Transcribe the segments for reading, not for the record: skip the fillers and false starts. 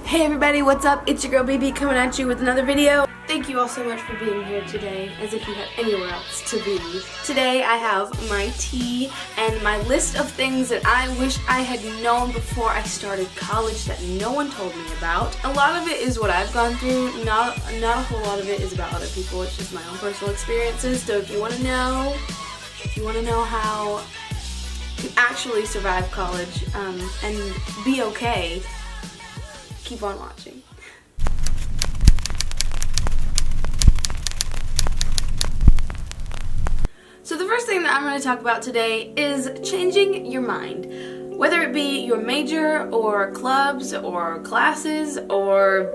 Hey everybody, what's up? It's your girl Bebee coming at you with another video. Thank you all so much for being here today, as if you had anywhere else to be. Today I have my tea and my list of things that I wish I had known before I started college that no one told me about. A lot of it is what I've gone through, not a whole lot of it is about other people. It's just my own personal experiences. So if you want to know how to actually survive college and be okay, keep on watching. So the first thing that I'm going to talk about today is changing your mind. Whether it be your major or clubs or classes or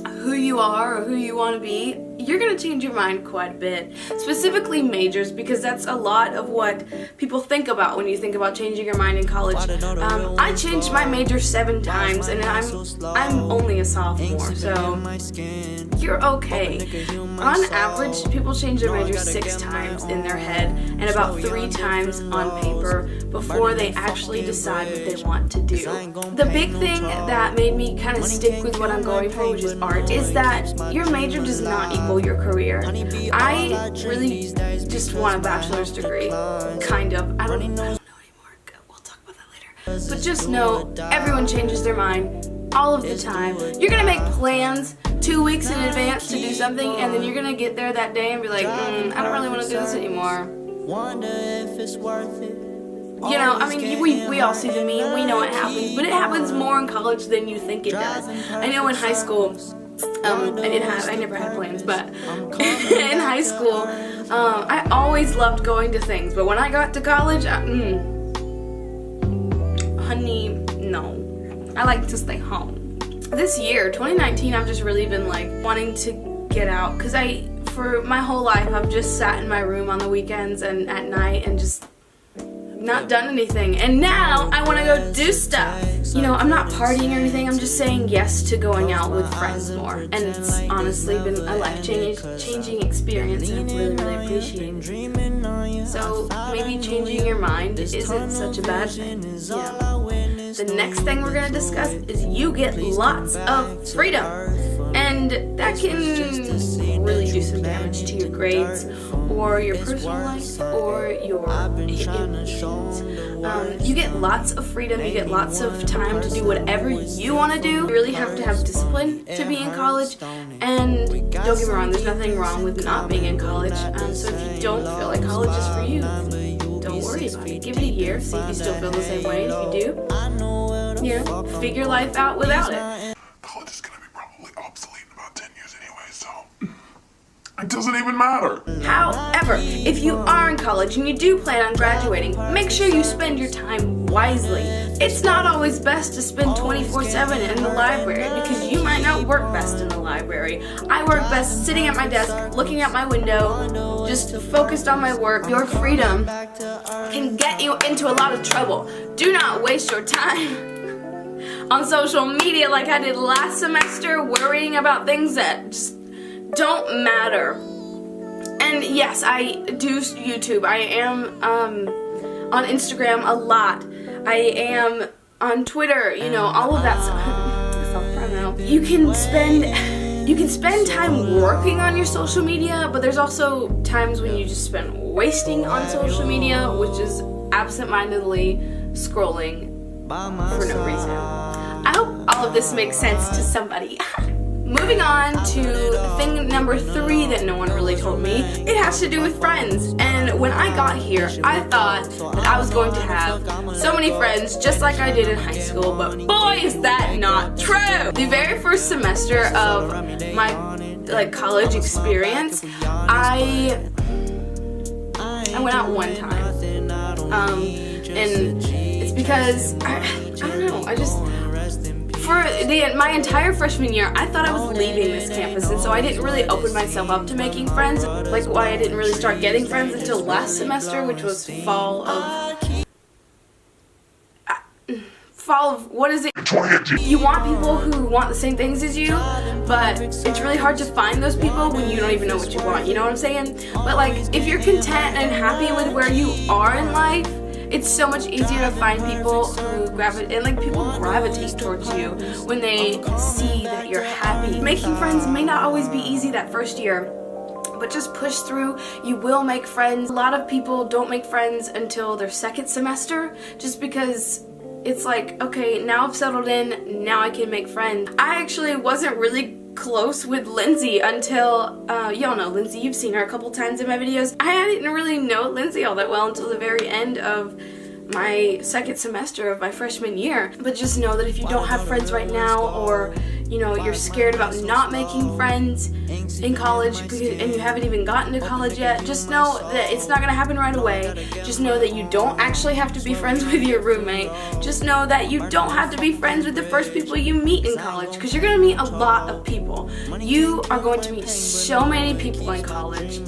who you are or who you want to be, you're going to change your mind quite a bit. Specifically majors, because that's a lot of what people think about when you think about changing your mind in college. I changed my major 7 times and I'm only a sophomore, so you're okay. On average, people change their major 6 times in their head and about 3 times on paper before they actually decide what they want to do. The big thing that made me kind of stick with what I'm going for, which is art, is that your major does not equal your career. I really just want a bachelor's degree, kind of. I don't know anymore. We'll talk about that later. But just know, everyone changes their mind all of the time. You're gonna make plans 2 weeks in advance to do something, and then you're gonna get there that day and be like, I don't really want to do this anymore. You know, I mean, we all see the meme, we know it happens, but it happens more in college than you think it does. I know in high school, I never had plans, but in high school, I always loved going to things, but when I got to college, honey, no. I like to stay home. This year, 2019, I've just really been like wanting to get out, because for my whole life, I've just sat in my room on the weekends and at night and just not done anything, and now I want to go do stuff. You know, I'm not partying or anything, I'm just saying yes to going out with friends more, and it's honestly been a life-changing experience, and I'm really appreciating it. So maybe changing your mind isn't such a bad thing. Yeah. The next thing we're going to discuss is you get lots of freedom, and that can really do some damage to your grades or your personal life or your emotions. You get lots of freedom, you get lots of time to do whatever you want to do. You really have to have discipline to be in college, and don't get me wrong, there's nothing wrong with not being in college. So if you don't feel like college is for you, don't worry about it. Give it a year, see if you still feel the same way. If you do, you know, figure life out without it. College is gonna be probably obsolete in about 10 years anyway, so it doesn't even matter. However, if you are in college and you do plan on graduating, make sure you spend your time wisely. It's not always best to spend 24/7 in the library, because you might not work best in the library. I work best sitting at my desk, looking out my window, just focused on my work. Your freedom can get you into a lot of trouble. Do not waste your time on social media like I did last semester, worrying about things that just don't matter. And yes, I do YouTube. I am on Instagram a lot. I am on Twitter, you know, all of that stuff. You can spend time working on your social media, but there's also times when you just spend wasting on social media, which is absent-mindedly scrolling for no reason. I hope all of this makes sense to somebody. Moving on to thing number 3 that no one really told me. It has to do with friends. And when I got here, I thought that I was going to have so many friends just like I did in high school, but boy, is that not true! The very first semester of my college experience, I went out one time. And it's because I don't know, for my entire freshman year, I thought I was leaving this campus, and so I didn't really open myself up to making friends. Like, why I didn't really start getting friends until last semester, which was fall of, what is it? You want people who want the same things as you, but it's really hard to find those people when you don't even know what you want, you know what I'm saying? But like, if you're content and happy with where you are in life, It's so much easier to find people who gravitate towards you when they see that you're happy. Making friends may not always be easy that first year, but just push through. You will make friends. A lot of people don't make friends until their second semester, just because it's like, okay, now I've settled in, now I can make friends. I actually wasn't really close with Lindsay until, y'all know Lindsay, you've seen her a couple times in my videos. I didn't really know Lindsay all that well until the very end of my second semester of my freshman year. But just know that if you don't have friends right now, or you know, you're scared about not making friends in college and you haven't even gotten to college yet, just know that it's not gonna happen right away. Just know that you don't actually have to be friends with your roommate. Just know that you don't have to be friends with the first people you meet in college, because you're gonna meet a lot of people. You are going to meet so many people in college.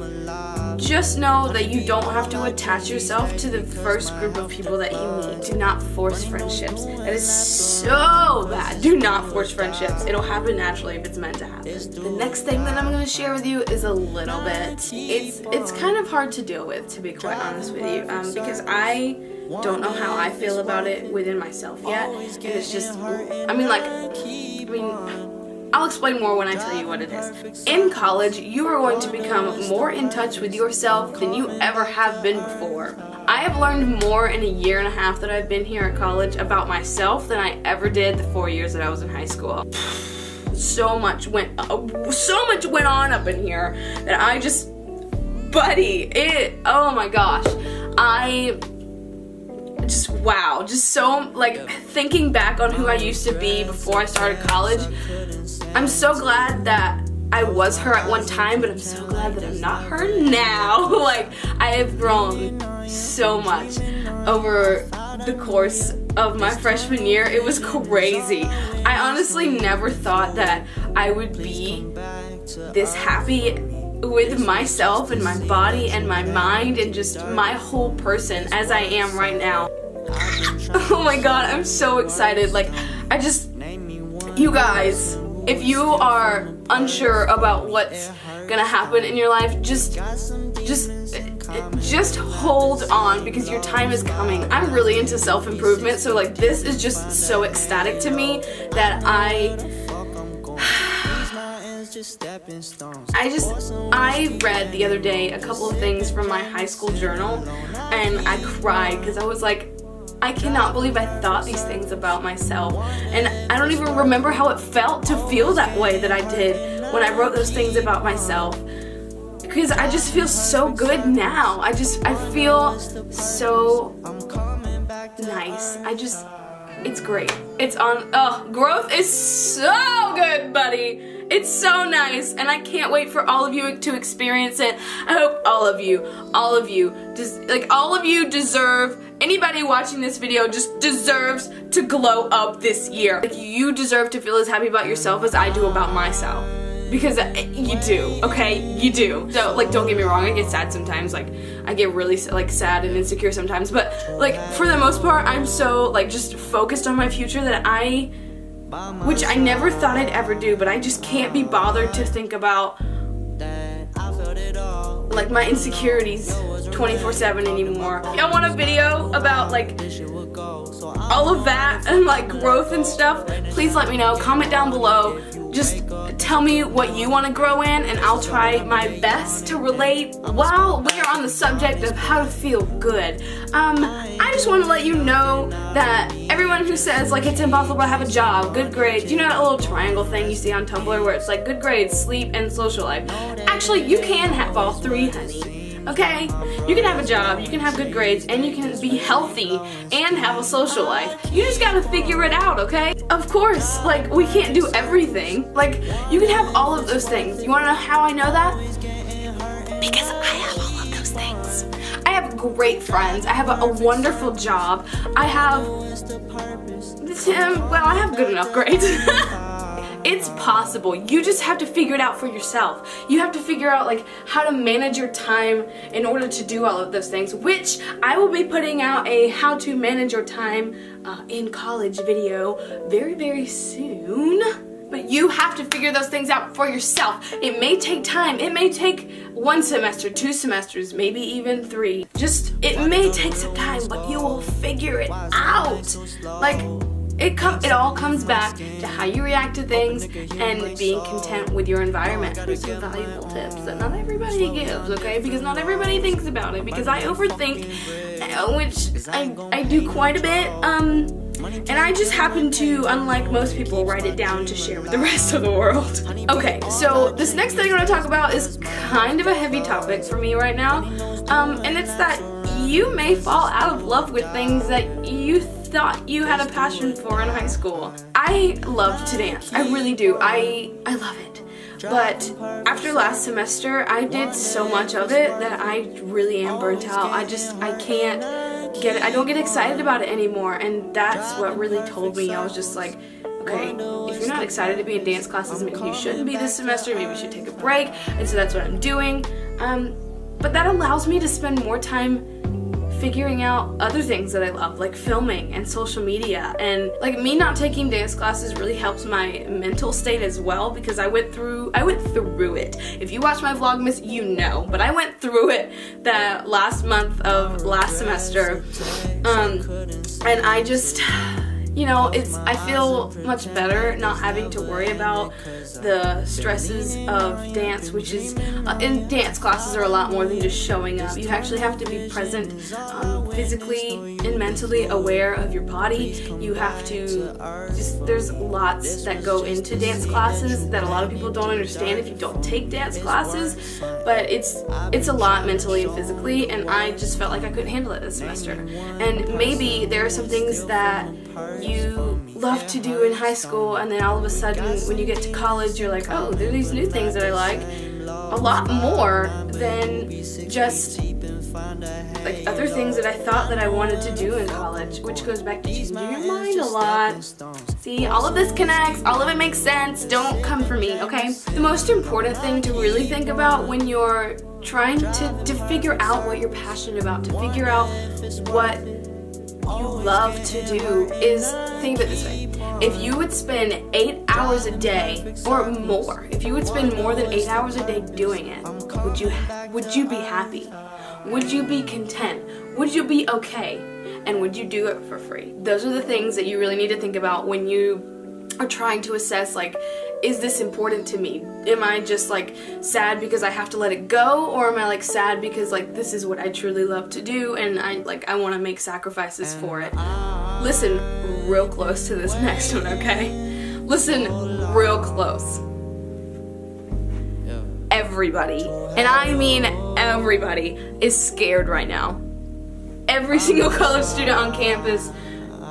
Just know that you don't have to attach yourself to the first group of people that you meet. Do not force friendships. That is so bad. Do not force friendships. It'll happen naturally if it's meant to happen. The next thing that I'm going to share with you is a little bit. It's kind of hard to deal with, to be quite honest with you, because I don't know how I feel about it within myself yet. And it's just, I'll explain more when I tell you what it is. In college, you are going to become more in touch with yourself than you ever have been before. I have learned more in a year and a half that I've been here at college about myself than I ever did the 4 years that I was in high school. So much went on up in here that I just, oh my gosh. Wow, just so, like, thinking back on who I used to be before I started college, I'm so glad that I was her at one time, but I'm so glad that I'm not her now. Like, I have grown so much over the course of my freshman year. It was crazy. I honestly never thought that I would be this happy with myself and my body and my mind and just my whole person as I am right now. Oh my god, I'm so excited. Like, you guys, if you are unsure about what's gonna happen in your life, just hold on, because your time is coming. I'm really into self-improvement, so like this is just so ecstatic to me that I read the other day a couple of things from my high school journal, and I cried because I was like, I cannot believe I thought these things about myself, and I don't even remember how it felt to feel that way that I did when I wrote those things about myself, because I just feel so good now. I feel so nice. It's great. Growth is so good, buddy. It's so nice, and I can't wait for all of you to experience it. I hope all of you deserve, anybody watching this video just deserves to glow up this year. Like, you deserve to feel as happy about yourself as I do about myself. Because you do, okay? You do. So, like, don't get me wrong, I get sad sometimes. Like, I get really, like, sad and insecure sometimes. But, like, for the most part, I'm so, like, just focused on my future that which I never thought I'd ever do, but I just can't be bothered to think about, like, my insecurities 24/7 anymore. If y'all want a video about, like, all of that and, like, growth and stuff, please let me know. Comment down below. Just tell me what you want to grow in, and I'll try my best to relate. While we are on the subject of how to feel good, I just want to let you know that everyone who says, like, it's impossible to have a job, good grades, you know that little triangle thing you see on Tumblr where it's like good grades, sleep, and social life? Actually, you can have all three, honey. Okay? You can have a job, you can have good grades, and you can be healthy and have a social life. You just gotta figure it out, okay? Of course, like, we can't do everything. Like, you can have all of those things. You wanna know how I know that? Because I have all of those things. I have great friends. I have a wonderful job. I have good enough grades. It's possible. You just have to figure it out for yourself. You have to figure out, like, how to manage your time in order to do all of those things, which I will be putting out a how to manage your time in college video very, very soon. But you have to figure those things out for yourself. It may take time. It may take 1 semester, 2 semesters, maybe even 3. It may take some time, but you will figure it out. Like, it all comes back to how you react to things and being content with your environment. There's some valuable tips that not everybody gives, okay? Because not everybody thinks about it. Because I overthink, which I do quite a bit. And I just happen to, unlike most people, write it down to share with the rest of the world. Okay, so this next thing I'm going to talk about is kind of a heavy topic for me right now. And it's that you may fall out of love with things that you thought you had a passion for in high school. I love to dance. I really do. I love it. But after last semester, I did so much of it that I really am burnt out. I can't get it. I don't get excited about it anymore, and that's what really told me. I was just like, okay, if you're not excited to be in dance classes, maybe you shouldn't be this semester, maybe you should take a break. And so that's what I'm doing. But that allows me to spend more time figuring out other things that I love, like filming and social media. And like, me not taking dance classes really helps my mental state as well, because I went through it. If you watch my Vlogmas, you know, but I went through it that last month of last semester. And I just, you know, I feel much better not having to worry about the stresses of dance, which is, in dance classes are a lot more than just showing up. You actually have to be present, physically and mentally aware of your body. You have to there's lots that go into dance classes that a lot of people don't understand if you don't take dance classes, but it's a lot mentally and physically, and I just felt like I couldn't handle it this semester. And maybe there are some things that you love to do in high school, and then all of a sudden when you get to college you're like, oh, there are these new things that I like a lot more than just like other things that I thought that I wanted to do in college, which goes back to changing your mind a lot. See, all of this connects, all of it makes sense. Don't come for me, okay? The most important thing to really think about when you're trying to figure out what you're passionate about, to figure out what you love to do, is think of it this way. If you would spend 8 hours a day or more, if you would spend more than 8 hours a day doing it, would you be happy? Would you be content? Would you be okay? And would you do it for free? Those are the things that you really need to think about when you are trying to assess, like, is this important to me? Am I just like sad because I have to let it go, or am I like sad because like this is what I truly love to do and I want to make sacrifices for it? Listen real close to this next one, okay? Listen real close. Everybody, and I mean everybody, is scared right now. Every single college student on campus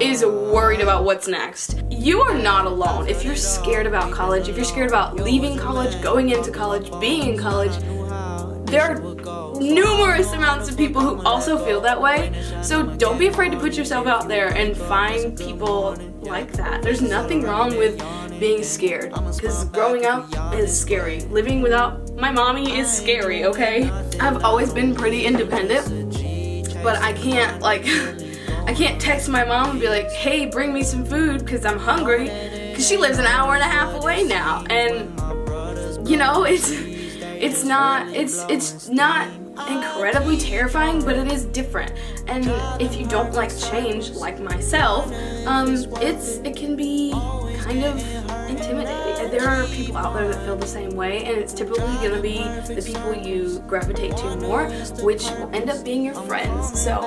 is worried about what's next. You are not alone. If you're scared about college, if you're scared about leaving college, going into college, being in college, there are numerous amounts of people who also feel that way. So don't be afraid to put yourself out there and find people like that. There's nothing wrong with being scared, because growing up is scary. Living without my mommy is scary, okay? I've always been pretty independent, but I can't text my mom and be like, hey, bring me some food because I'm hungry, because she lives an hour and a half away now. And you know, it's not incredibly terrifying, but it is different. And if you don't like change, like myself, it can be kind of intimidating. And there are people out there that feel the same way, and it's typically going to be the people you gravitate to more, which will end up being your friends. So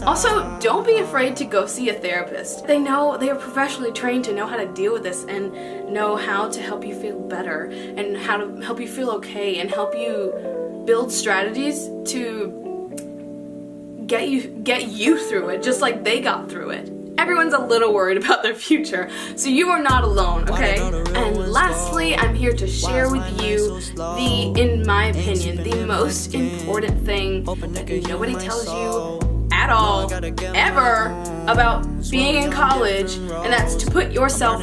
also, don't be afraid to go see a therapist. They are professionally trained to know how to deal with this and know how to help you feel better and how to help you feel okay and help you build strategies to get you through it, just like they got through it. Everyone's a little worried about their future, so you are not alone, okay? And lastly, I'm here to share with you in my opinion, the most important thing that nobody tells you at all, ever, about being in college, and that's to put yourself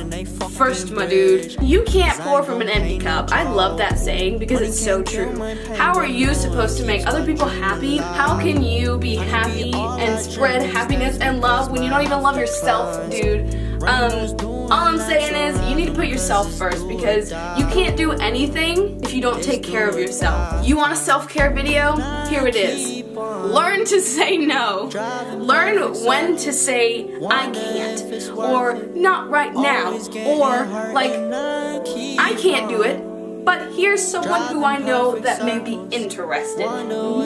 first, my dude. You can't pour from an empty cup. I love that saying because it's so true. How are you supposed to make other people happy? How can you be happy and spread happiness and love when you don't even love yourself, dude? All I'm saying is you need to put yourself first, because you can't do anything if you don't take care of yourself. You want a self-care video? Here it is. Learn to say no. Learn when to say I can't, or not right now, or like I can't do it, but here's someone who I know that may be interested.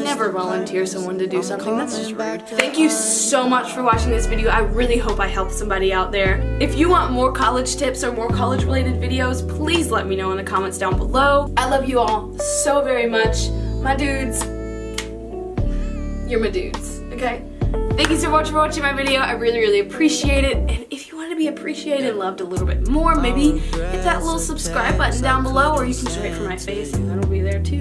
Never volunteer someone to do something, that's just rude. Thank you so much for watching this video. I really hope I helped somebody out there. If you want more college tips or more college related videos, please let me know in the comments down below. I love you all so very much. My dudes, you're my dudes, okay? Thank you so much for watching my video. I really, really appreciate it. And if you want to be appreciated and loved a little bit more, maybe hit that little subscribe button down below, or you can straight from my face and that'll be there too.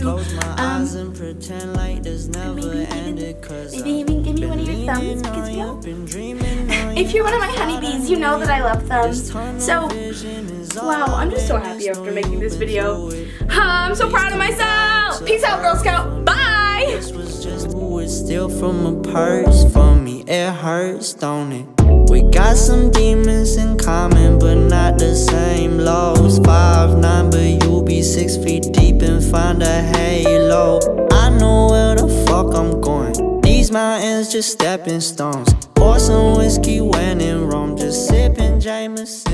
Maybe even give me one of your thumbs, because if you're one of my honeybees, you know that I love thumbs. So, wow, I'm just so happy after making this video. I'm so proud of myself. Peace out, Girl Scout. Bye. Steal from a purse for me, it hurts, don't it? We got some demons in common, but not the same lows. 5'9", but you be 6 feet deep and find a halo. I know where the fuck I'm going. These mountains just stepping stones. Pour some whiskey when in Rome, just sipping Jameson.